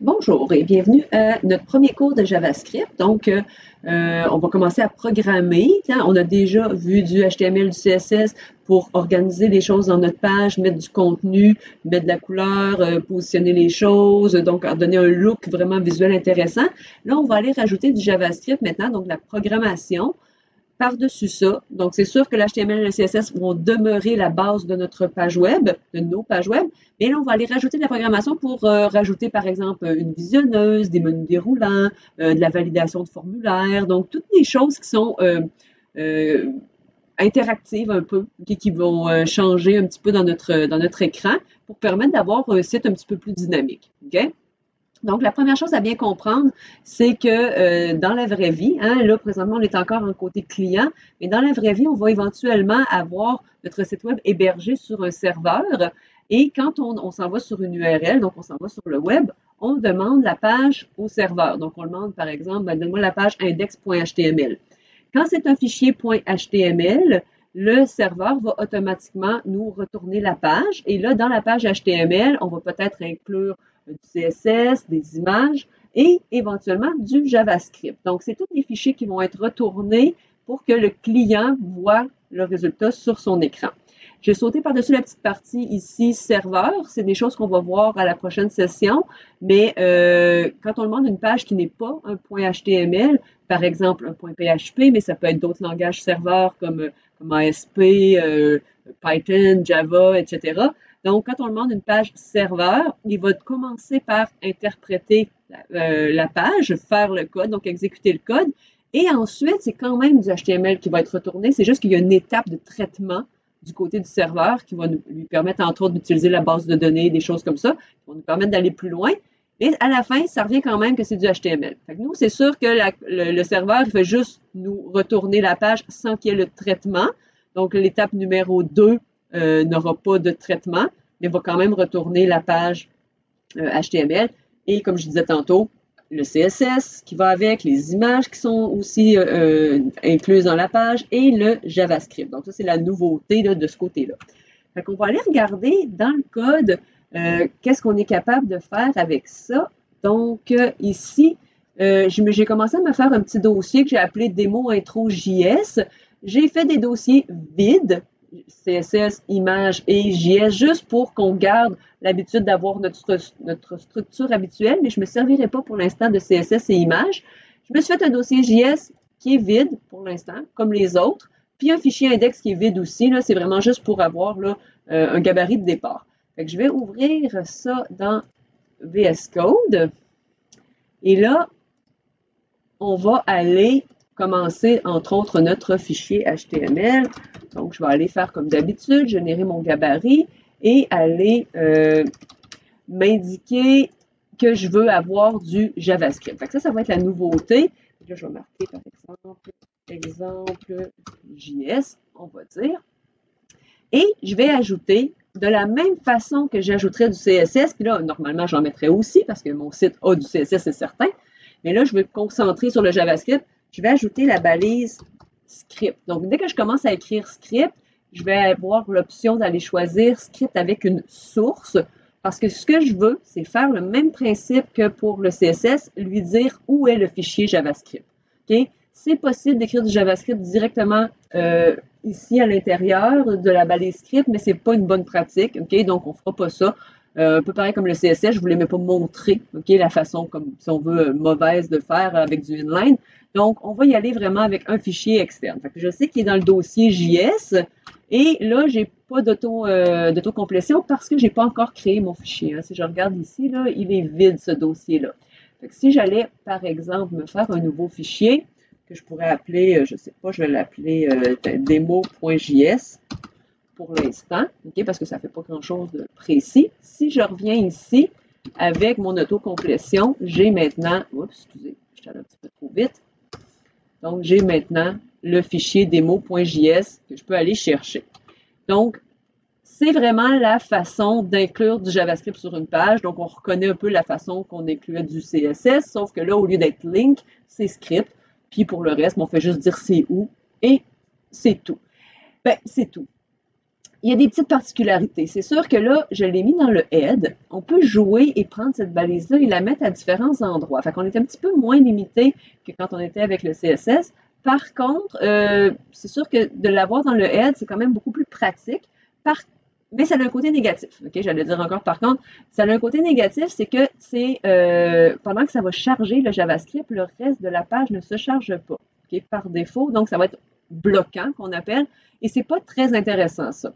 Bonjour et bienvenue à notre premier cours de JavaScript. Donc, on va commencer à programmer. On a déjà vu du HTML, du CSS pour organiser les choses dans notre page, mettre du contenu, mettre de la couleur, positionner les choses, donc donner un look vraiment visuel intéressant. Là, on va aller rajouter du JavaScript maintenant, donc la programmation. Par-dessus ça, donc c'est sûr que l'HTML et le CSS vont demeurer la base de notre page web, de nos pages web, mais là, on va aller rajouter de la programmation pour rajouter, par exemple, une visionneuse, des menus déroulants, de la validation de formulaires, donc toutes les choses qui sont euh, interactives un peu, qui vont changer un petit peu dans notre écran pour permettre d'avoir un site un petit peu plus dynamique. OK? Donc, la première chose à bien comprendre, c'est que dans la vraie vie, là, présentement, on est encore en côté client, mais dans la vraie vie, on va éventuellement avoir notre site web hébergé sur un serveur. Et quand on s'en va sur une URL, donc on s'en va sur le web, on demande la page au serveur. Donc, on demande, par exemple, donne-moi la page index.html. Quand c'est un fichier .html, le serveur va automatiquement nous retourner la page. Et là, dans la page HTML, on va peut-être inclure du CSS, des images et éventuellement du JavaScript. Donc, c'est tous les fichiers qui vont être retournés pour que le client voit le résultat sur son écran. J'ai sauté par-dessus la petite partie ici, serveur. C'est des choses qu'on va voir à la prochaine session. Mais quand on demande une page qui n'est pas un .html, par exemple un .php, mais ça peut être d'autres langages serveurs comme ASP, Python, Java, etc. Donc, quand on demande une page serveur, il va commencer par interpréter la page, faire le code, donc exécuter le code. Et ensuite, c'est quand même du HTML qui va être retourné. C'est juste qu'il y a une étape de traitement du côté du serveur qui va lui permettre, entre autres, d'utiliser la base de données, des choses comme ça, qui vont nous permettre d'aller plus loin. Et à la fin, ça revient quand même que c'est du HTML. Fait que nous, c'est sûr que le serveur, il fait juste nous retourner la page sans qu'il y ait le traitement. Donc, l'étape numéro 2 n'aura pas de traitement, mais va quand même retourner la page HTML. Et comme je disais tantôt, le CSS qui va avec, les images qui sont aussi incluses dans la page et le JavaScript. Donc, ça, c'est la nouveauté là, de ce côté-là. Fait qu'on va aller regarder dans le code qu'est-ce qu'on est capable de faire avec ça. Donc, ici, j'ai commencé à me faire un petit dossier que j'ai appelé démo intro JS. J'ai fait des dossiers vides, CSS, images et JS, juste pour qu'on garde l'habitude d'avoir notre structure habituelle, mais je ne me servirai pas pour l'instant de CSS et images. Je me suis fait un dossier JS qui est vide pour l'instant, comme les autres, puis un fichier index qui est vide aussi. C'est vraiment juste pour avoir là, un gabarit de départ. Fait que je vais ouvrir ça dans VS Code. Et là, on va aller commencer, entre autres, notre fichier HTML. Donc, je vais aller faire comme d'habitude, générer mon gabarit et aller m'indiquer que je veux avoir du JavaScript. Fait que ça va être la nouveauté. Là, je vais marquer, par exemple, JS, on va dire. Et je vais ajouter de la même façon que j'ajouterais du CSS, puis là, normalement, j'en mettrais aussi parce que mon site a du CSS, c'est certain. Mais là, je vais me concentrer sur le JavaScript. Je vais ajouter la balise script. Donc, dès que je commence à écrire script, je vais avoir l'option d'aller choisir script avec une source parce que ce que je veux, c'est faire le même principe que pour le CSS, lui dire où est le fichier JavaScript. Okay? C'est possible d'écrire du JavaScript directement ici à l'intérieur de la balise script, mais c'est pas une bonne pratique. Okay? Donc, on fera pas ça. Un peu pareil comme le CSS, je ne voulais même pas montrer la façon, comme si on veut, mauvaise de faire avec du inline. Donc, on va y aller vraiment avec un fichier externe. Fait que je sais qu'il est dans le dossier JS et là, je n'ai pas d'autocomplétion parce que je n'ai pas encore créé mon fichier. Si je regarde ici, là, il est vide ce dossier-là. Si j'allais, par exemple, me faire un nouveau fichier que je pourrais appeler, je ne sais pas, je vais l'appeler démo.js pour l'instant, okay, parce que ça ne fait pas grand-chose de précis. Si je reviens ici avec mon autocomplétion, j'ai maintenant, oups, excusez, je suis allé un petit peu trop vite. Donc, j'ai maintenant le fichier démo.js que je peux aller chercher. Donc, c'est vraiment la façon d'inclure du JavaScript sur une page. Donc, on reconnaît un peu la façon qu'on incluait du CSS, sauf que là, au lieu d'être link, c'est script. Puis pour le reste, on fait juste dire c'est où et c'est tout. Ben, c'est tout. il y a des petites particularités. C'est sûr que là, je l'ai mis dans le head. On peut jouer et prendre cette balise-là et la mettre à différents endroits. Fait qu'on est un petit peu moins limité que quand on était avec le CSS. Par contre, c'est sûr que de l'avoir dans le head, c'est quand même beaucoup plus pratique. Mais ça a un côté négatif. OK, j'allais dire encore par contre, ça a un côté négatif, c'est que c'est pendant que ça va charger le JavaScript, le reste de la page ne se charge pas. OK, par défaut. Donc, ça va être bloquant qu'on appelle. Et c'est pas très intéressant, ça.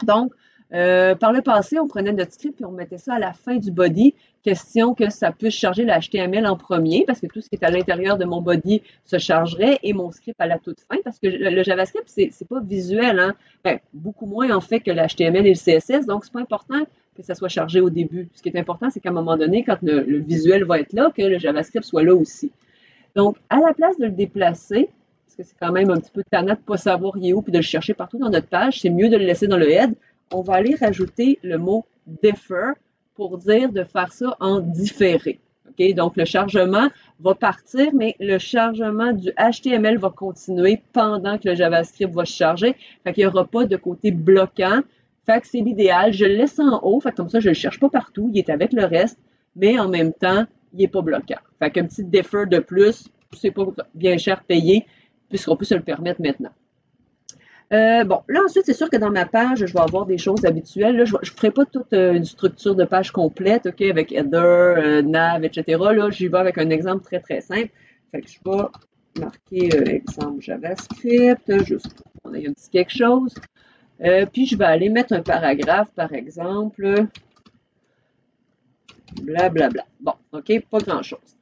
Donc, par le passé, on prenait notre script et on mettait ça à la fin du body, question que ça puisse charger le HTML en premier, parce que tout ce qui est à l'intérieur de mon body se chargerait, et mon script à la toute fin, parce que le JavaScript, c'est pas visuel, hein? Ben, beaucoup moins en fait que le HTML et le CSS, donc c'est pas important que ça soit chargé au début. Ce qui est important, c'est qu'à un moment donné, quand le visuel va être là, que le JavaScript soit là aussi. Donc, à la place de le déplacer, parce que c'est quand même un petit peu tannant de ne pas savoir il est où, puis de le chercher partout dans notre page, c'est mieux de le laisser dans le head. On va aller rajouter le mot defer pour dire de faire ça en différé. Okay? Donc, le chargement va partir, mais le chargement du HTML va continuer pendant que le JavaScript va se charger. Fait qu'il n'y aura pas de côté bloquant. Fait que c'est l'idéal. Je le laisse en haut. Fait que comme ça, je ne le cherche pas partout. Il est avec le reste, mais en même temps, il n'est pas bloquant. Fait qu'un petit defer de plus, c'est pas bien cher payé, puisqu'on peut se le permettre maintenant. Bon, là ensuite, c'est sûr que dans ma page, je vais avoir des choses habituelles. Là, je ne ferai pas toute une structure de page complète, OK, avec header, nav, etc. Là, j'y vais avec un exemple très, très simple. Fait que je vais marquer exemple JavaScript, juste pour qu'on ait un petit quelque chose. Puis, je vais aller mettre un paragraphe, par exemple. Blablabla. Bon, OK, pas grand-chose.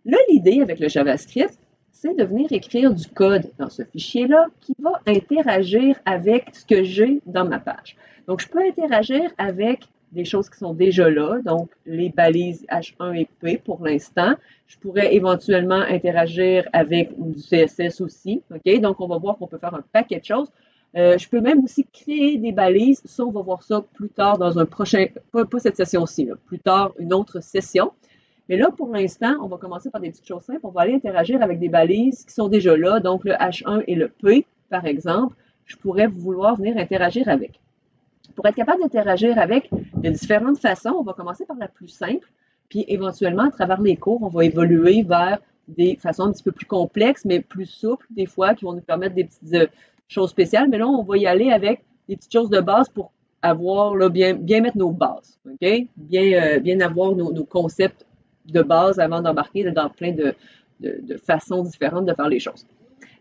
Là, l'idée avec le JavaScript, c'est de venir écrire du code dans ce fichier-là qui va interagir avec ce que j'ai dans ma page. Donc, je peux interagir avec des choses qui sont déjà là, donc les balises H1 et P pour l'instant. Je pourrais éventuellement interagir avec du CSS aussi. OK? Donc, on va voir qu'on peut faire un paquet de choses. Je peux même aussi créer des balises. Ça, on va voir ça plus tard dans un prochain, pas cette session-ci, plus tard, une autre session. Mais là, pour l'instant, on va commencer par des petites choses simples. On va aller interagir avec des balises qui sont déjà là. Donc, le H1 et le P, par exemple, je pourrais vouloir venir interagir avec. Pour être capable d'interagir avec de différentes façons, on va commencer par la plus simple. Puis, éventuellement, à travers les cours, on va évoluer vers des façons un petit peu plus complexes, mais plus souples, des fois, qui vont nous permettre des petites choses spéciales. Mais là, on va y aller avec des petites choses de base pour avoir, là, bien mettre nos bases. OK? Bien avoir nos concepts de base avant d'embarquer dans plein de façons différentes de faire les choses.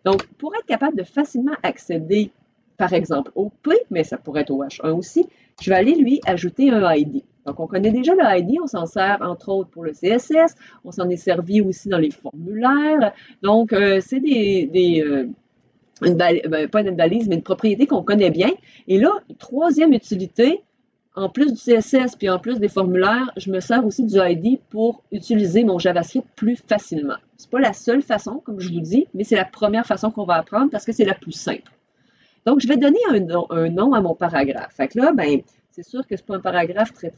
Donc, pour être capable de facilement accéder, par exemple, au P, mais ça pourrait être au H1 aussi, je vais aller lui ajouter un ID. Donc, on connaît déjà le ID, on s'en sert entre autres pour le CSS, on s'en est servi aussi dans les formulaires. Donc, c'est pas une balise, mais une propriété qu'on connaît bien. Et là, troisième utilité, en plus du CSS puis en plus des formulaires, je me sers aussi du ID pour utiliser mon JavaScript plus facilement. Ce n'est pas la seule façon, comme je vous dis, mais c'est la première façon qu'on va apprendre parce que c'est la plus simple. Donc, je vais donner un nom à mon paragraphe. Fait que là, ben, c'est sûr que ce n'est pas un paragraphe très,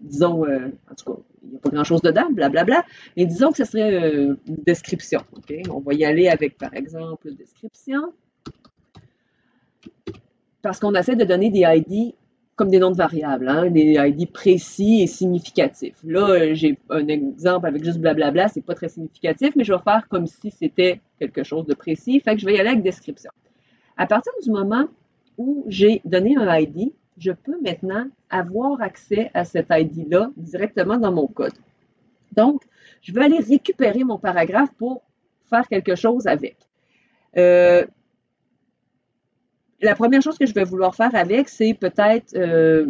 disons, en tout cas, il n'y a pas grand-chose dedans, blablabla, mais disons que ce serait une description. Okay? On va y aller avec, par exemple, description. Parce qu'on essaie de donner des ID comme des noms de variables, hein, des ID précis et significatifs. Là, j'ai un exemple avec juste blablabla, c'est pas très significatif, mais je vais faire comme si c'était quelque chose de précis. Fait que je vais y aller avec description. À partir du moment où j'ai donné un ID, je peux maintenant avoir accès à cet ID-là directement dans mon code. Donc, je vais aller récupérer mon paragraphe pour faire quelque chose avec. La première chose que je vais vouloir faire avec, c'est peut-être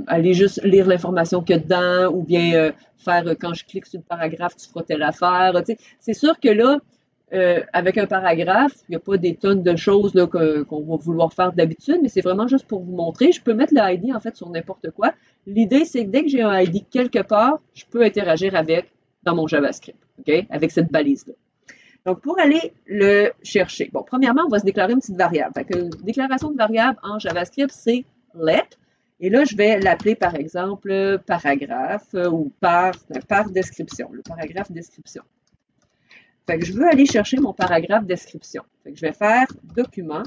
aller juste lire l'information qu'il y a dedans ou bien faire, quand je clique sur le paragraphe, tu feras telle affaire. C'est sûr que là, avec un paragraphe, il n'y a pas des tonnes de choses qu'on va vouloir faire d'habitude, mais c'est vraiment juste pour vous montrer. Je peux mettre le ID en fait sur n'importe quoi. L'idée, c'est que dès que j'ai un ID quelque part, je peux interagir avec dans mon JavaScript, OK? Avec cette balise-là. Donc, pour aller le chercher, bon, premièrement, on va se déclarer une petite variable. Fait que déclaration de variable en JavaScript, c'est let. Et là, je vais l'appeler, par exemple, paragraphe ou par description, le paragraphe description. Fait que je veux aller chercher mon paragraphe description. Fait que je vais faire document.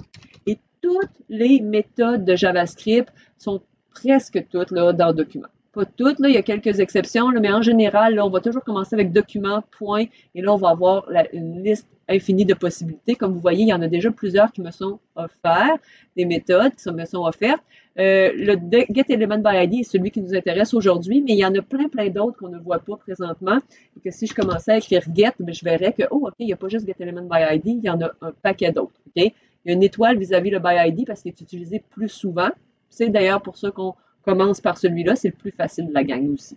Et toutes les méthodes de JavaScript sont presque toutes là, dans document. Pas toutes, là, il y a quelques exceptions, là, mais en général, là, on va toujours commencer avec document, point, et là, on va avoir une liste infinie de possibilités. Comme vous voyez, il y en a déjà plusieurs qui me sont offerts, des méthodes qui me sont offertes. Le getElementById est celui qui nous intéresse aujourd'hui, mais il y en a plein d'autres qu'on ne voit pas présentement. Et que si je commençais à écrire get, bien, je verrais que, oh, OK, il n'y a pas juste getElementById, il y en a un paquet d'autres. OK? Il y a une étoile vis-à-vis le ById parce qu'il est utilisé plus souvent. C'est d'ailleurs pour ça qu'on commence par celui-là, c'est le plus facile de la gang aussi.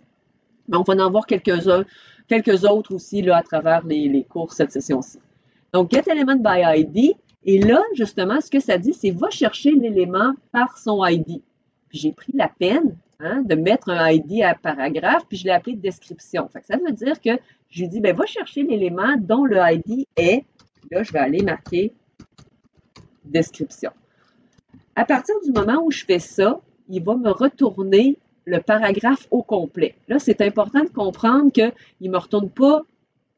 Mais on va en voir quelques autres aussi là, à travers les cours cette session-ci. Donc, getElementById, et là, justement, ce que ça dit, c'est va chercher l'élément par son ID. Puis j'ai pris la peine de mettre un ID à paragraphe, puis je l'ai appelé description. Fait que ça veut dire que j'ai dit, ben, va chercher l'élément dont le ID est, puis là, je vais aller marquer description. À partir du moment où je fais ça, il va me retourner le paragraphe au complet. Là, c'est important de comprendre qu'il ne me retourne pas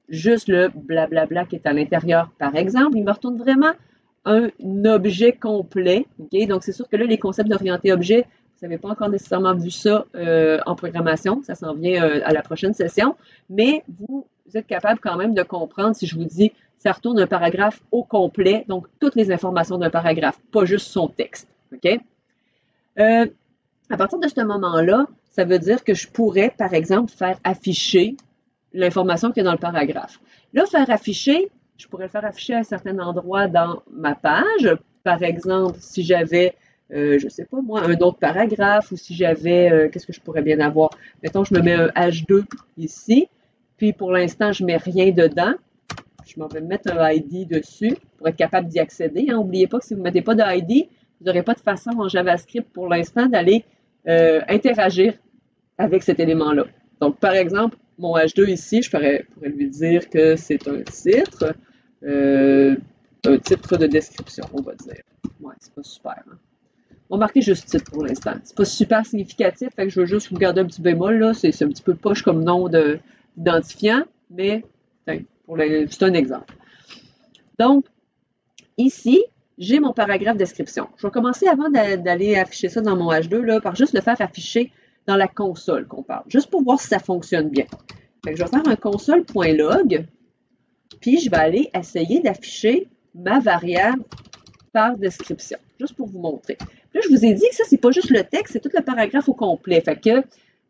juste le blablabla qui est à l'intérieur, par exemple. Il me retourne vraiment un objet complet. Okay? Donc, c'est sûr que là, les concepts d'orienté objet, vous n'avez pas encore nécessairement vu ça en programmation. Ça s'en vient à la prochaine session. Mais vous êtes capable quand même de comprendre si je vous dis ça retourne un paragraphe au complet, donc toutes les informations d'un paragraphe, pas juste son texte. OK? À partir de ce moment-là, ça veut dire que je pourrais, par exemple, faire afficher l'information qui est dans le paragraphe. Là, faire afficher, je pourrais le faire afficher à un certain endroit dans ma page. Par exemple, si j'avais, je ne sais pas moi, un autre paragraphe ou si j'avais, qu'est-ce que je pourrais bien avoir? Mettons, je me mets un H2 ici, puis pour l'instant, je ne mets rien dedans. Je m'en vais mettre un ID dessus pour être capable d'y accéder. N'oubliez pas que si vous ne mettez pas de ID, vous n'aurez pas de façon en JavaScript pour l'instant d'aller interagir avec cet élément-là. Donc, par exemple, mon H2 ici, je pourrais lui dire que c'est un titre de description, on va dire. Ouais, c'est pas super. Hein? On va marquer juste titre pour l'instant. C'est pas super significatif, fait que je veux juste vous garder un petit bémol, là. C'est un petit peu poche comme nom d'identifiant, mais c'est un exemple. Donc, ici, j'ai mon paragraphe description. Je vais commencer avant d'aller afficher ça dans mon H2, là, par juste le faire afficher dans la console qu'on parle, juste pour voir si ça fonctionne bien. Fait que je vais faire un console.log, puis je vais aller essayer d'afficher ma variable par description, juste pour vous montrer. Puis là, je vous ai dit que ça, c'est pas juste le texte, c'est tout le paragraphe au complet. Fait que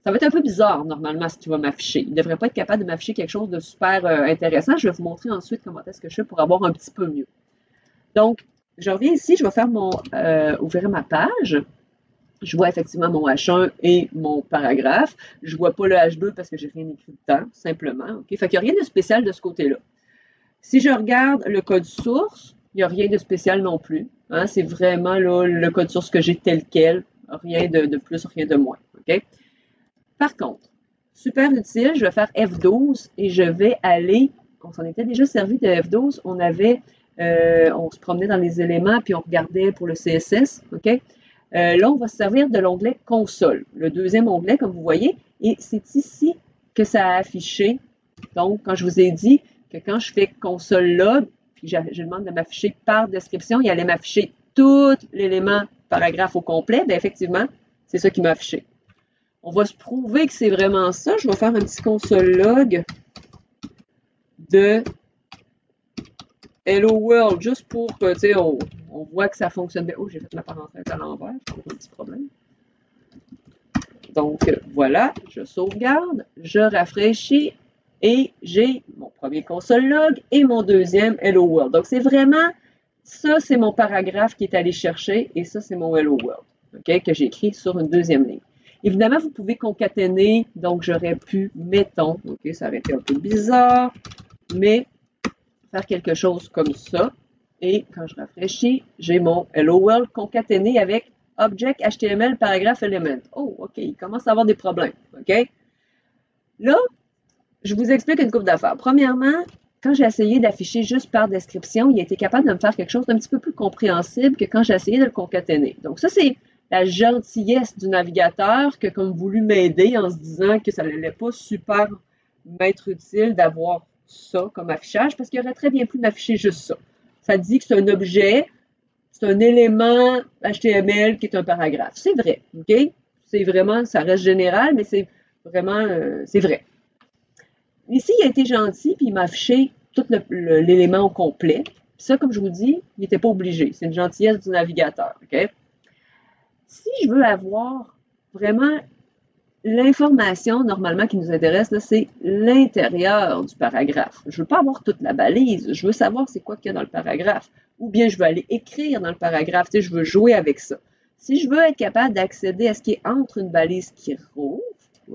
ça va être un peu bizarre, normalement, ce qu'il va m'afficher. Il ne devrait pas être capable de m'afficher quelque chose de super intéressant. Je vais vous montrer ensuite comment est-ce que je fais pour avoir un petit peu mieux. Donc, je reviens ici, je vais faire ouvrir ma page. Je vois effectivement mon H1 et mon paragraphe. Je ne vois pas le H2 parce que je n'ai rien écrit dedans, simplement. Okay? Fait qu'il n'y a rien de spécial de ce côté-là. Si je regarde le code source, il n'y a rien de spécial non plus. Hein? C'est vraiment là, le code source que j'ai tel quel. Rien de plus, rien de moins. Okay? Par contre, super utile, je vais faire F12 et je vais aller, on s'en était déjà servi de F12, on se promenait dans les éléments puis on regardait pour le CSS. Okay? Là, on va se servir de l'onglet console, le deuxième onglet, comme vous voyez, et c'est ici que ça a affiché. Donc, quand je vous ai dit que quand je fais console log, puis je demande de m'afficher par description, il allait m'afficher tout l'élément paragraphe au complet, bien effectivement, c'est ça qui m'a affiché. On va se prouver que c'est vraiment ça. Je vais faire un petit console log de Hello World, juste pour que, tu sais, on voit que ça fonctionne bien. Oh, j'ai fait ma parenthèse à l'envers, j'ai un petit problème. Donc, voilà, je sauvegarde, je rafraîchis et j'ai mon premier console log et mon deuxième Hello World. Donc, c'est vraiment, ça, c'est mon paragraphe qui est allé chercher et ça, c'est mon Hello World, okay, que j'ai écrit sur une deuxième ligne. Évidemment, vous pouvez concaténer, donc j'aurais pu, mettons, ok, ça aurait été un peu bizarre, mais faire quelque chose comme ça. Et quand je rafraîchis, j'ai mon Hello World concaténé avec Object HTML paragraphe element. Oh, OK, il commence à avoir des problèmes. OK? Là, je vous explique une couple d'affaires. Premièrement, quand j'ai essayé d'afficher juste par description, il a été capable de me faire quelque chose d'un petit peu plus compréhensible que quand j'ai essayé de le concaténer. Donc, ça, c'est la gentillesse du navigateur qui a comme voulu m'aider en se disant que ça n'allait pas super m'être utile d'avoir ça comme affichage parce qu'il aurait très bien pu m'afficher juste ça. Ça dit que c'est un objet, c'est un élément HTML qui est un paragraphe. C'est vrai, OK? C'est vraiment, ça reste général, mais c'est vraiment, c'est vrai. Ici, il a été gentil, puis il m'a affiché tout l'élément au complet. Puis ça, comme je vous dis, il n'était pas obligé. C'est une gentillesse du navigateur, OK? Si je veux avoir vraiment l'information, normalement, qui nous intéresse, c'est l'intérieur du paragraphe. Je ne veux pas avoir toute la balise. Je veux savoir c'est quoi qu'il y a dans le paragraphe. Ou bien je veux aller écrire dans le paragraphe. Tu sais, je veux jouer avec ça. Si je veux être capable d'accéder à ce qui est entre une balise qui rouvre,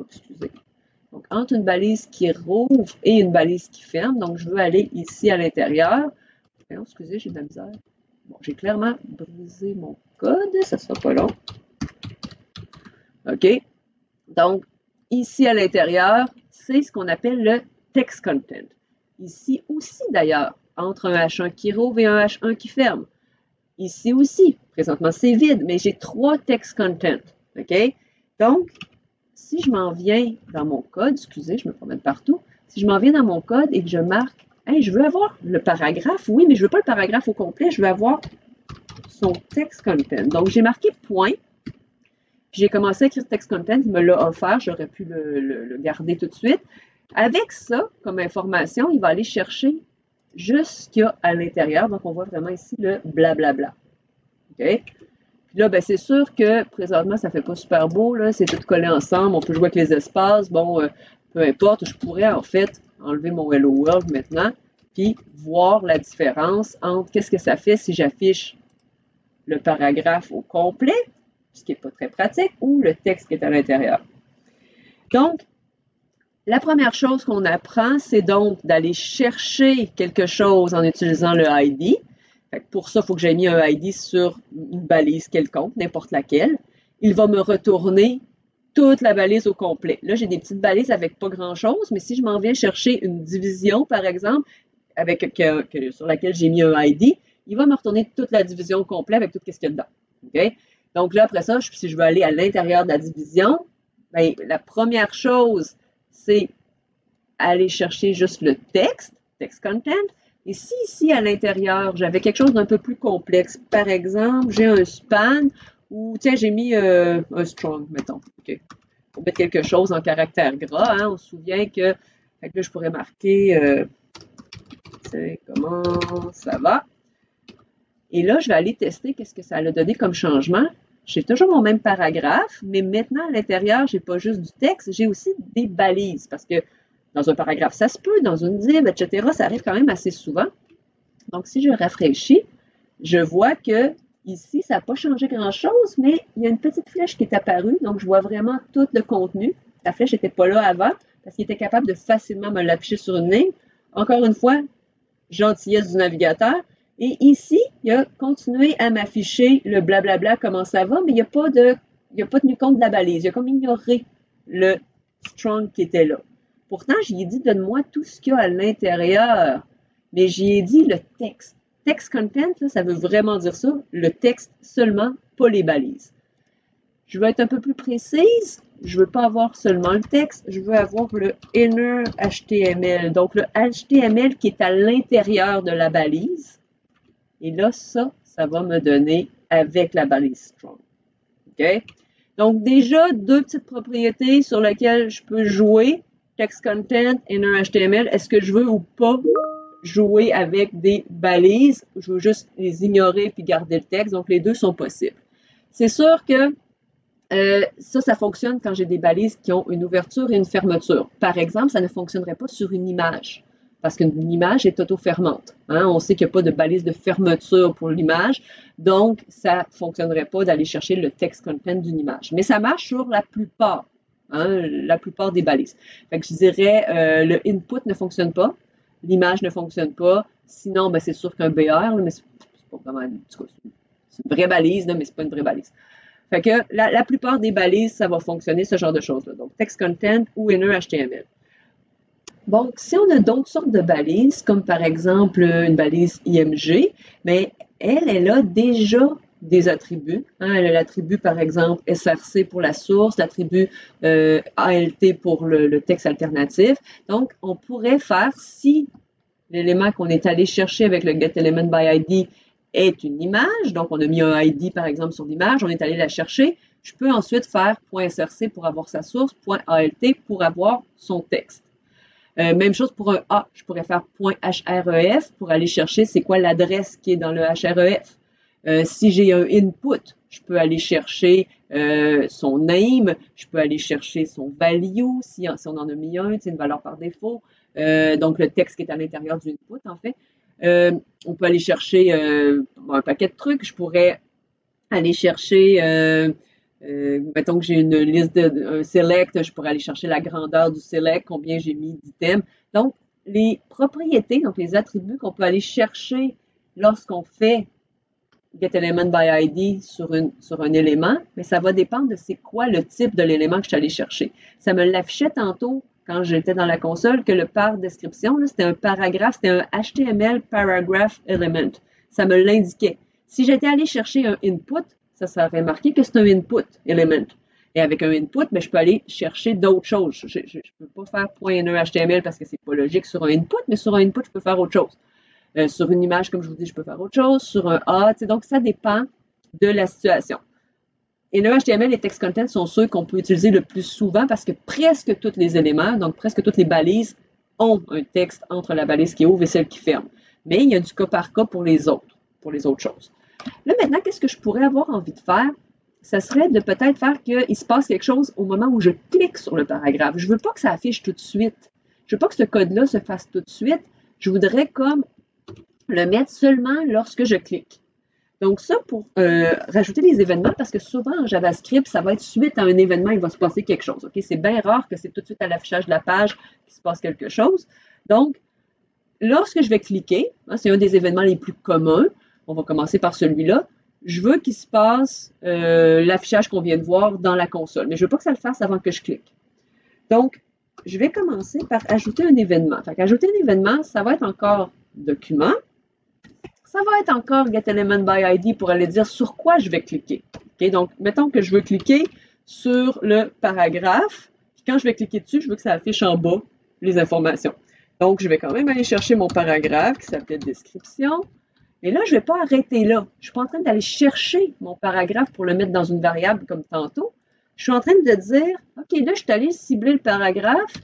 excusez, donc entre une balise qui rouvre et une balise qui ferme, donc je veux aller ici à l'intérieur. Excusez, j'ai de la misère. Bon, j'ai clairement brisé mon code, ça ne sera pas long. OK. Donc, ici à l'intérieur, c'est ce qu'on appelle le text content. Ici aussi, d'ailleurs, entre un H1 qui rouvre et un H1 qui ferme. Ici aussi, présentement, c'est vide, mais j'ai 3 text content. OK? Donc, si je m'en viens dans mon code, excusez, je me promène partout. Si je m'en viens dans mon code et que je marque, hey, je veux avoir le paragraphe, oui, mais je ne veux pas le paragraphe au complet, je veux avoir son text content. Donc, j'ai marqué point. Puis j'ai commencé à écrire text content, il me l'a offert, j'aurais pu le garder tout de suite. Avec ça, comme information, il va aller chercher juste ce qu'il y a à l'intérieur. Donc, on voit vraiment ici le blablabla. OK? Puis là, ben, c'est sûr que présentement, ça ne fait pas super beau. C'est tout collé ensemble. On peut jouer avec les espaces. Bon, peu importe. Je pourrais en fait enlever mon Hello World maintenant, puis voir la différence entre qu'est-ce que ça fait si j'affiche le paragraphe au complet, ce qui n'est pas très pratique, ou le texte qui est à l'intérieur. Donc, la première chose qu'on apprend, c'est donc d'aller chercher quelque chose en utilisant le ID. Fait que pour ça, il faut que j'aie mis un ID sur une balise quelconque, n'importe laquelle. Il va me retourner toute la balise au complet. Là, j'ai des petites balises avec pas grand-chose, mais si je m'en viens chercher une division, par exemple, sur laquelle j'ai mis un ID, il va me retourner toute la division au complet avec tout ce qu'il y a dedans. Okay? Donc là, après ça, si je veux aller à l'intérieur de la division, bien, la première chose, c'est aller chercher juste le texte content. Et si ici, à l'intérieur, j'avais quelque chose d'un peu plus complexe, par exemple, j'ai un span ou, tiens, j'ai mis un strong, mettons. OK. Pour mettre quelque chose en caractère gras, hein, on se souvient que, là, je pourrais marquer comment ça va. Et là, je vais aller tester qu'est-ce que ça a donné comme changement. J'ai toujours mon même paragraphe, mais maintenant, à l'intérieur, je n'ai pas juste du texte, j'ai aussi des balises. Parce que dans un paragraphe, ça se peut, dans une div, etc., ça arrive quand même assez souvent. Donc, si je rafraîchis, je vois que ici, ça n'a pas changé grand-chose, mais il y a une petite flèche qui est apparue. Donc, je vois vraiment tout le contenu. La flèche n'était pas là avant parce qu'il était capable de facilement me l'afficher sur une ligne. Encore une fois, gentillesse du navigateur. Et ici, il a continué à m'afficher le blablabla, comment ça va, mais il n'a pas tenu compte de la balise. Il a comme ignoré le strong qui était là. Pourtant, j'y ai dit, donne-moi tout ce qu'il y a à l'intérieur. Mais j'y ai dit le texte. Text content, là, ça veut vraiment dire ça. Le texte seulement, pas les balises. Je veux être un peu plus précise. Je ne veux pas avoir seulement le texte. Je veux avoir le inner HTML. Donc, le HTML qui est à l'intérieur de la balise. Et là, ça va me donner avec la balise strong. OK? Donc, déjà, 2 petites propriétés sur lesquelles je peux jouer. Text content, inner HTML. Est-ce que je veux ou pas jouer avec des balises? Je veux juste les ignorer puis garder le texte. Donc, les deux sont possibles. C'est sûr que ça fonctionne quand j'ai des balises qui ont une ouverture et une fermeture. Par exemple, ça ne fonctionnerait pas sur une image. Parce qu'une image est auto-fermante. Hein? On sait qu'il n'y a pas de balise de fermeture pour l'image, donc ça ne fonctionnerait pas d'aller chercher le text content d'une image. Mais ça marche sur la plupart des balises. Fait que je dirais, le input ne fonctionne pas, l'image ne fonctionne pas, sinon, ben, c'est sûr qu'un BR, mais c'est pas vraiment, c'est une vraie balise, là, mais c'est pas une vraie balise. Fait que la plupart des balises, ça va fonctionner, ce genre de choses-là. Donc, text content ou inner HTML. Bon, si on a d'autres sortes de balises, comme par exemple une balise IMG, mais elle a déjà des attributs. Hein. Elle a l'attribut, par exemple, SRC pour la source, l'attribut ALT pour le texte alternatif. Donc, on pourrait faire, si l'élément qu'on est allé chercher avec le getElementById est une image. Donc, on a mis un ID, par exemple, sur l'image. On est allé la chercher. Je peux ensuite faire .src pour avoir sa source, .alt pour avoir son texte. Même chose pour un A. Je pourrais faire .href pour aller chercher c'est quoi l'adresse qui est dans le href. Si j'ai un input, je peux aller chercher son name, je peux aller chercher son value, si on en a mis un, c'est une valeur par défaut. Donc, le texte qui est à l'intérieur du input, en fait. On peut aller chercher un paquet de trucs. Je pourrais aller chercher, mettons que j'ai une liste un select, je pourrais aller chercher la grandeur du select, combien j'ai mis d'items. Donc, les propriétés, donc les attributs qu'on peut aller chercher lorsqu'on fait getElementById sur un élément, mais ça va dépendre de c'est quoi le type de l'élément que je suis allé chercher. Ça me l'affichait tantôt quand j'étais dans la console que le par description, c'était un paragraphe, c'était un HTML paragraph element. Ça me l'indiquait. Si j'étais allé chercher un input, ça serait marqué que c'est un input element. Et avec un input, je peux aller chercher d'autres choses. Je ne peux pas faire .inner.html parce que c'est pas logique sur un input, mais sur un input, je peux faire autre chose. Sur une image, comme je vous dis, je peux faire autre chose. Sur un A, donc ça dépend de la situation. Et le HTML et text content sont ceux qu'on peut utiliser le plus souvent parce que presque tous les éléments, donc presque toutes les balises, ont un texte entre la balise qui ouvre et celle qui ferme. Mais il y a du cas par cas pour les autres choses. Là, maintenant, qu'est-ce que je pourrais avoir envie de faire? Ça serait de peut-être faire qu'il se passe quelque chose au moment où je clique sur le paragraphe. Je ne veux pas que ça affiche tout de suite. Je ne veux pas que ce code-là se fasse tout de suite. Je voudrais comme le mettre seulement lorsque je clique. Donc ça, pour rajouter les événements, parce que souvent en JavaScript, ça va être suite à un événement, il va se passer quelque chose. Okay? C'est bien rare que c'est tout de suite à l'affichage de la page qu'il se passe quelque chose. Donc, lorsque je vais cliquer, c'est un des événements les plus communs, on va commencer par celui-là, je veux qu'il se passe l'affichage qu'on vient de voir dans la console, mais je ne veux pas que ça le fasse avant que je clique. Donc, je vais commencer par ajouter un événement. Fait qu'ajouter un événement, ça va être encore document. Ça va être encore getElementById pour aller dire sur quoi je vais cliquer. Okay? Donc, mettons que je veux cliquer sur le paragraphe. Puis quand je vais cliquer dessus, je veux que ça affiche en bas les informations. Donc, je vais quand même aller chercher mon paragraphe qui s'appelle description. Et là, je ne vais pas arrêter là. Je ne suis pas en train d'aller chercher mon paragraphe pour le mettre dans une variable comme tantôt. Je suis en train de dire, OK, là, je suis allé cibler le paragraphe.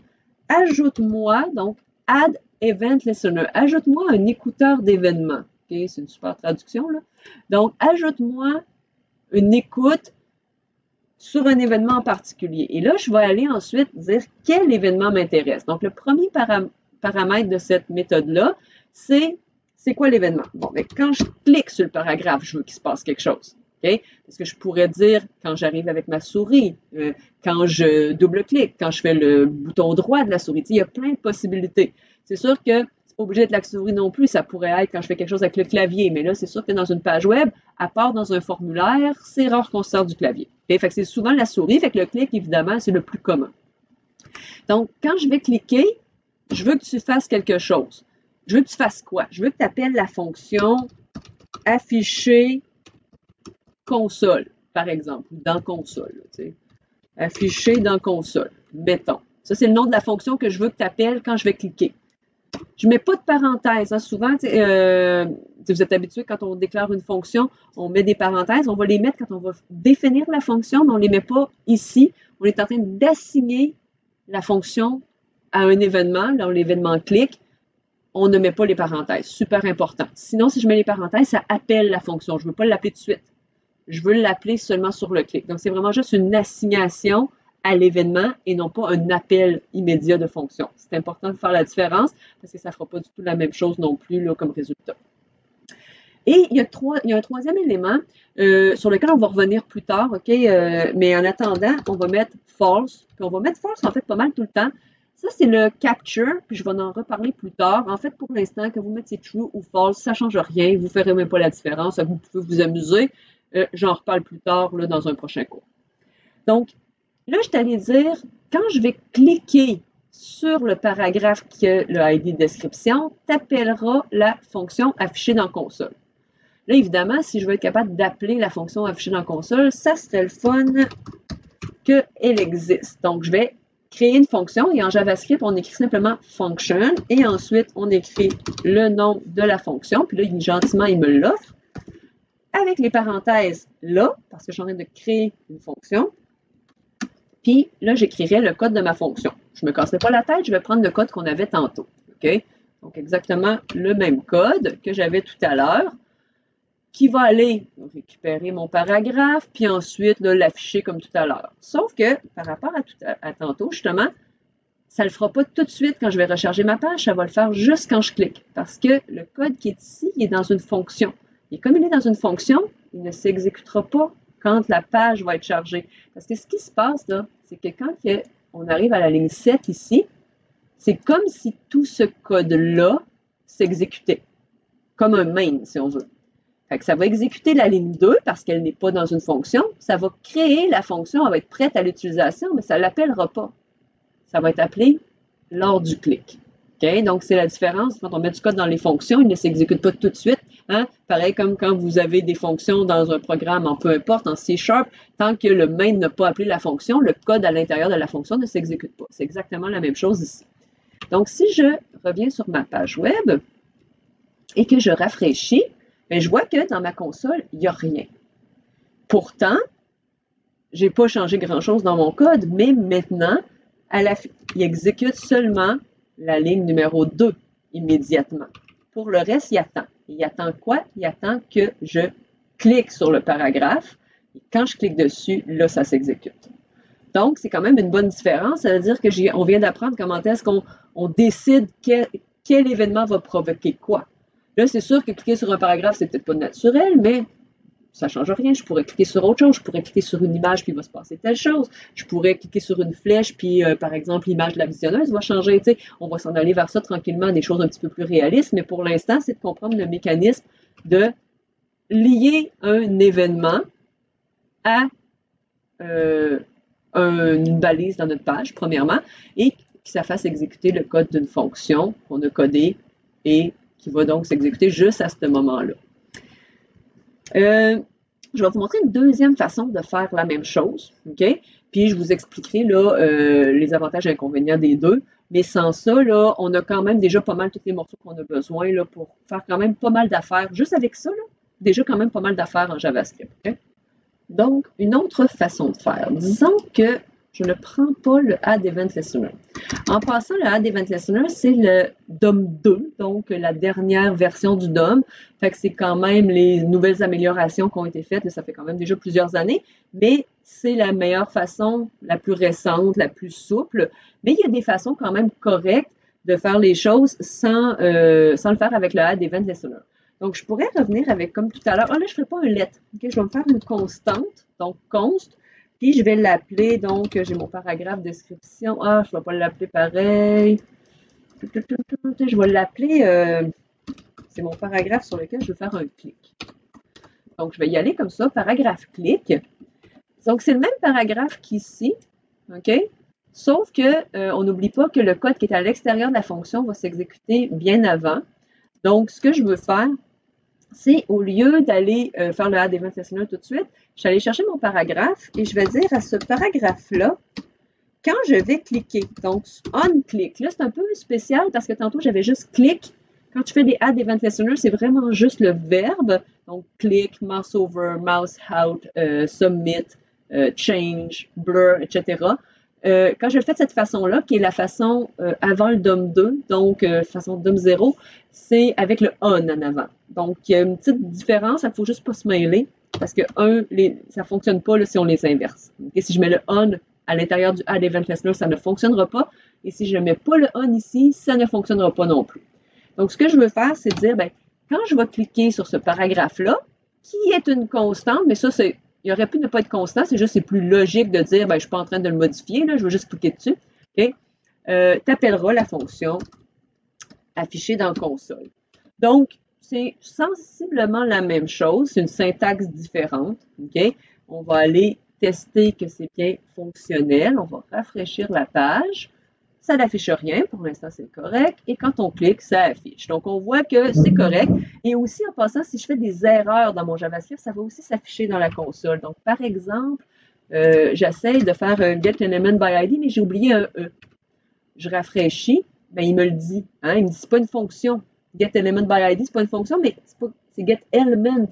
Ajoute-moi, donc, add event listener. Ajoute-moi un écouteur d'événements. Okay, c'est une super traduction, là. Donc, ajoute-moi une écoute sur un événement en particulier. Et là, je vais aller ensuite dire quel événement m'intéresse. Donc, le premier paramètre de cette méthode-là, c'est quoi l'événement? Bon, mais quand je clique sur le paragraphe, je veux qu'il se passe quelque chose. Okay? Parce que je pourrais dire quand j'arrive avec ma souris, quand je double-clique, quand je fais le bouton droit de la souris. Il y a plein de possibilités. C'est sûr que c'est pas obligé d'être la souris non plus. Ça pourrait être quand je fais quelque chose avec le clavier. Mais là, c'est sûr que dans une page web, à part dans un formulaire, c'est rare qu'on se sert du clavier. Okay? Fait que c'est souvent la souris. Fait que le clic, évidemment, c'est le plus commun. Donc, quand je vais cliquer, je veux que tu fasses quelque chose. Je veux que tu fasses quoi? Je veux que tu appelles la fonction afficher console, par exemple, ou dans console. Tu sais. Afficher dans console, mettons. Ça, c'est le nom de la fonction que je veux que tu appelles quand je vais cliquer. Je ne mets pas de parenthèse. Hein. Souvent, vous êtes habitué quand on déclare une fonction, on met des parenthèses. On va les mettre quand on va définir la fonction, mais on ne les met pas ici. On est en train d'assigner la fonction à un événement. Là, l'événement clique. On ne met pas les parenthèses. Super important. Sinon, si je mets les parenthèses, ça appelle la fonction. Je ne veux pas l'appeler tout de suite. Je veux l'appeler seulement sur le clic. Donc, c'est vraiment juste une assignation à l'événement et non pas un appel immédiat de fonction. C'est important de faire la différence parce que ça ne fera pas du tout la même chose non plus là, comme résultat. Et il y a un troisième élément sur lequel on va revenir plus tard, OK? Mais en attendant, on va mettre false. Puis on va mettre false en fait pas mal tout le temps. Ça, c'est le capture, puis je vais en reparler plus tard. En fait, pour l'instant, que vous mettiez true ou false, ça ne change rien. Vous ne ferez même pas la différence. Vous pouvez vous amuser. J'en reparle plus tard là, dans un prochain cours. Donc, là, je t'allais dire, quand je vais cliquer sur le paragraphe qui a le ID description, tu appelleras la fonction affichée dans console. Là, évidemment, si je veux être capable d'appeler la fonction affichée dans console, ça serait le fun qu'elle existe. Donc, je vais créer une fonction et en JavaScript, on écrit simplement function et ensuite, on écrit le nom de la fonction. Puis là, gentiment, il me l'offre. avec les parenthèses là, parce que je suis en train de créer une fonction. Puis là, j'écrirai le code de ma fonction. Je ne me casserai pas la tête, je vais prendre le code qu'on avait tantôt. OK? Donc, exactement le même code que j'avais tout à l'heure, qui va aller récupérer mon paragraphe, puis ensuite l'afficher comme tout à l'heure. Sauf que, par rapport à tantôt, justement, ça ne le fera pas tout de suite quand je vais recharger ma page, ça va le faire juste quand je clique. Parce que le code qui est ici, il est dans une fonction. Et comme il est dans une fonction, il ne s'exécutera pas quand la page va être chargée. Parce que ce qui se passe, là, c'est que quand on arrive à la ligne 7 ici, c'est comme si tout ce code-là s'exécutait. Comme un main, si on veut. Fait que ça va exécuter la ligne 2 parce qu'elle n'est pas dans une fonction. Ça va créer la fonction, elle va être prête à l'utilisation, mais ça ne l'appellera pas. Ça va être appelé lors du clic. Okay? Donc, c'est la différence. Quand on met du code dans les fonctions, il ne s'exécute pas tout de suite. Hein? Pareil comme quand vous avez des fonctions dans un programme, en peu importe, en C#, tant que le main n'a pas appelé la fonction, le code à l'intérieur de la fonction ne s'exécute pas. C'est exactement la même chose ici. Donc, si je reviens sur ma page web et que je rafraîchis, bien, je vois que dans ma console, il n'y a rien. Pourtant, je n'ai pas changé grand-chose dans mon code, mais maintenant, il exécute seulement la ligne numéro 2 immédiatement. Pour le reste, il attend. Il attend quoi? Il attend que je clique sur le paragraphe. Et quand je clique dessus, là, ça s'exécute. Donc, c'est quand même une bonne différence. Ça veut dire qu'on vient d'apprendre comment est-ce qu'on décide quel événement va provoquer quoi. Là, c'est sûr que cliquer sur un paragraphe, c'est peut-être pas naturel, mais ça ne change rien. Je pourrais cliquer sur autre chose. Je pourrais cliquer sur une image, puis il va se passer telle chose. Je pourrais cliquer sur une flèche, puis par exemple, l'image de la visionneuse va changer. Tu sais, on va s'en aller vers ça tranquillement, des choses un petit peu plus réalistes, mais pour l'instant, c'est de comprendre le mécanisme de lier un événement à une balise dans notre page, premièrement, et que ça fasse exécuter le code d'une fonction qu'on a codée et qui va donc s'exécuter juste à ce moment-là. Je vais vous montrer une deuxième façon de faire la même chose, OK? Puis je vous expliquerai là, les avantages et inconvénients des deux. Mais sans ça, là, on a quand même déjà pas mal tous les morceaux qu'on a besoin là, pour faire quand même pas mal d'affaires. Juste avec ça, là, déjà quand même pas mal d'affaires en JavaScript. Okay? Donc, une autre façon de faire. Disons que je ne prends pas le Add Event Listener. En passant, le Add Event Listener, c'est le DOM 2, donc la dernière version du DOM. Fait que c'est quand même les nouvelles améliorations qui ont été faites. Ça fait quand même déjà plusieurs années, mais c'est la meilleure façon, la plus récente, la plus souple. Mais il y a des façons quand même correctes de faire les choses sans le faire avec le Add Event Listener. Donc, je pourrais revenir avec, comme tout à l'heure, là, je ne ferai pas un let. Okay? Je vais me faire une constante, donc const, puis je vais l'appeler, donc, j'ai mon paragraphe description. Ah, je ne vais pas l'appeler pareil. Je vais l'appeler, c'est mon paragraphe sur lequel je veux faire un clic. Donc, je vais y aller comme ça, paragraphe clic. Donc, c'est le même paragraphe qu'ici, OK? Sauf qu'on n'oublie pas que le code qui est à l'extérieur de la fonction va s'exécuter bien avant. Donc, ce que je veux faire, c'est au lieu d'aller faire le Add Event Listener tout de suite, je vais aller chercher mon paragraphe et je vais dire à ce paragraphe-là, quand je vais cliquer, donc on click, là c'est un peu spécial parce que tantôt j'avais juste click. Quand tu fais des Add Event Listener, c'est vraiment juste le verbe, donc click, mouse over, mouse out, submit, change, blur, etc. Quand je le fais de cette façon-là, qui est la façon avant le DOM 2, donc façon DOM 0, c'est avec le on en avant. Donc, il y a une petite différence, il ne faut juste pas se mêler, parce que ça ne fonctionne pas là, si on les inverse. Okay? Si je mets le on à l'intérieur du Add Event Listener, ça ne fonctionnera pas. Et si je ne mets pas le on ici, ça ne fonctionnera pas non plus. Donc, ce que je veux faire, c'est dire, ben, quand je vais cliquer sur ce paragraphe-là, qui est une constante, mais ça, il aurait pu ne pas être constant, c'est juste c'est plus logique de dire, ben, je ne suis pas en train de le modifier, là, je veux juste cliquer dessus. Okay? Tu appelleras la fonction affichée dans console. Donc, c'est sensiblement la même chose, c'est une syntaxe différente. Okay? On va aller tester que c'est bien fonctionnel, on va rafraîchir la page. Ça n'affiche rien, pour l'instant c'est correct, et quand on clique, ça affiche. Donc on voit que c'est correct, et aussi en passant, si je fais des erreurs dans mon JavaScript, ça va aussi s'afficher dans la console. Donc par exemple, j'essaie de faire un get element by ID, mais j'ai oublié un E. Je rafraîchis, ben, il me le dit. Hein? Il me dit c'est pas une fonction. Get element by ID, c'est pas une fonction, mais c'est get element.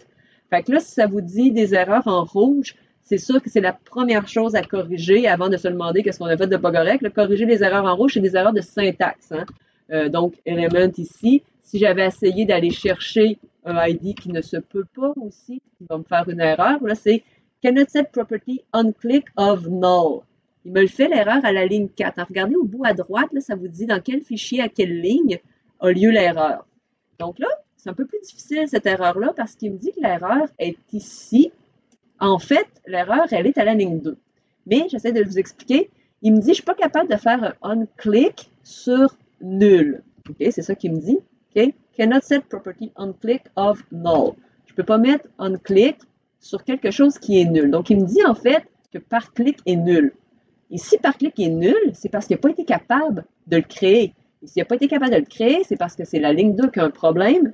Fait que là, si ça vous dit des erreurs en rouge, c'est sûr que c'est la première chose à corriger avant de se demander qu'est-ce qu'on a fait de pas correct. Là, corriger les erreurs en rouge, c'est des erreurs de syntaxe. Hein? Donc, element ici, si j'avais essayé d'aller chercher un ID qui ne se peut pas aussi, qui va me faire une erreur, là, c'est cannot set property on click of null. Il me le fait l'erreur à la ligne 4. Alors, regardez au bout à droite, là, ça vous dit dans quel fichier, à quelle ligne a lieu l'erreur. Donc là, c'est un peu plus difficile cette erreur-là parce qu'il me dit que l'erreur est ici. En fait, l'erreur, elle est à la ligne 2. Mais j'essaie de vous expliquer. Il me dit, je ne suis pas capable de faire un on-click sur nul. Okay? C'est ça qu'il me dit. Okay? Cannot set property on-click of null. Je ne peux pas mettre on-click sur quelque chose qui est nul. Donc, il me dit en fait que par clic est nul. Et si par clic est nul, c'est parce qu'il n'a pas été capable de le créer. Et s'il n'a pas été capable de le créer, c'est parce que c'est la ligne 2 qui a un problème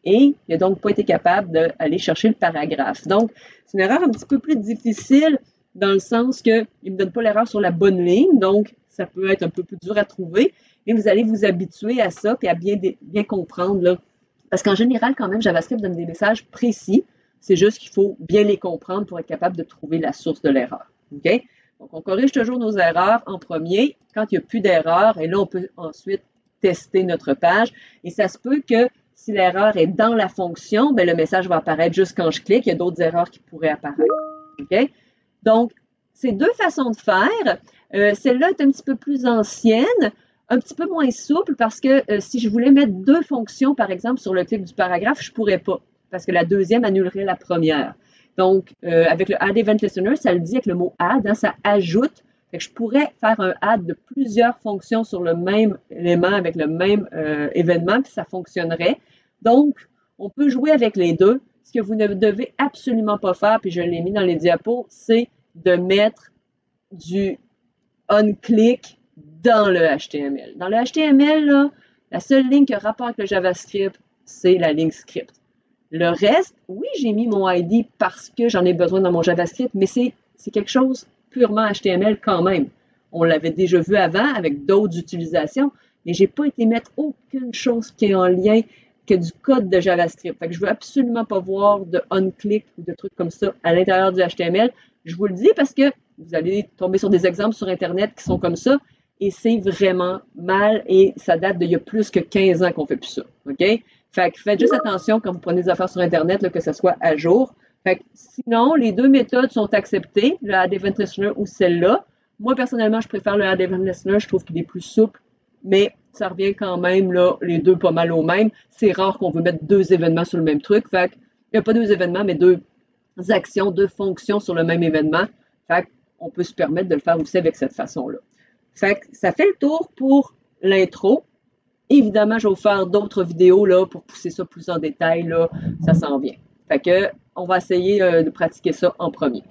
et il n'a donc pas été capable d'aller chercher le paragraphe. Donc, c'est une erreur un petit peu plus difficile dans le sens qu'il ne me donne pas l'erreur sur la bonne ligne, donc ça peut être un peu plus dur à trouver, mais vous allez vous habituer à ça et à bien comprendre. Là. Parce qu'en général, quand même, JavaScript donne des messages précis, c'est juste qu'il faut bien les comprendre pour être capable de trouver la source de l'erreur. Okay? Donc, on corrige toujours nos erreurs en premier quand il n'y a plus d'erreur et là, on peut ensuite tester notre page. Et ça se peut que si l'erreur est dans la fonction, bien, le message va apparaître juste quand je clique. Il y a d'autres erreurs qui pourraient apparaître. Okay? Donc, c'est deux façons de faire. Celle-là est un petit peu plus ancienne, un petit peu moins souple parce que si je voulais mettre deux fonctions, par exemple, sur le clic du paragraphe, je ne pourrais pas parce que la deuxième annulerait la première. Donc, avec le add event listener, ça le dit avec le mot add, hein, ça ajoute. Fait que je pourrais faire un add de plusieurs fonctions sur le même élément avec le même événement, puis ça fonctionnerait. Donc, on peut jouer avec les deux. Ce que vous ne devez absolument pas faire, puis je l'ai mis dans les diapos, c'est de mettre du on-click dans le HTML. Dans le HTML, là, la seule ligne qui a rapport avec le JavaScript, c'est la ligne script. Le reste, oui, j'ai mis mon ID parce que j'en ai besoin dans mon JavaScript, mais c'est quelque chose purement HTML quand même. On l'avait déjà vu avant avec d'autres utilisations, mais je n'ai pas été mettre aucune chose qui est en lien que du code de JavaScript. Fait que je ne veux absolument pas voir de on-click ou de trucs comme ça à l'intérieur du HTML. Je vous le dis parce que vous allez tomber sur des exemples sur Internet qui sont comme ça et c'est vraiment mal et ça date d'il y a plus que 15 ans qu'on ne fait plus ça. OK? Fait que faites juste attention quand vous prenez des affaires sur Internet, là, que ça soit à jour. Fait que sinon, les deux méthodes sont acceptées, le Add Event Listener ou celle-là. Moi, personnellement, je préfère le Add Event Listener. Je trouve qu'il est plus souple, mais ça revient quand même, là, les deux pas mal au même. C'est rare qu'on veut mettre deux événements sur le même truc. Fait qu'il n'y a pas deux événements, mais deux actions, deux fonctions sur le même événement. Fait qu'on peut se permettre de le faire aussi avec cette façon-là. Fait que ça fait le tour pour l'intro. Évidemment, je vais vous faire d'autres vidéos là, pour pousser ça plus en détail. Là, ça s'en vient. Fait que, on va essayer de pratiquer ça en premier.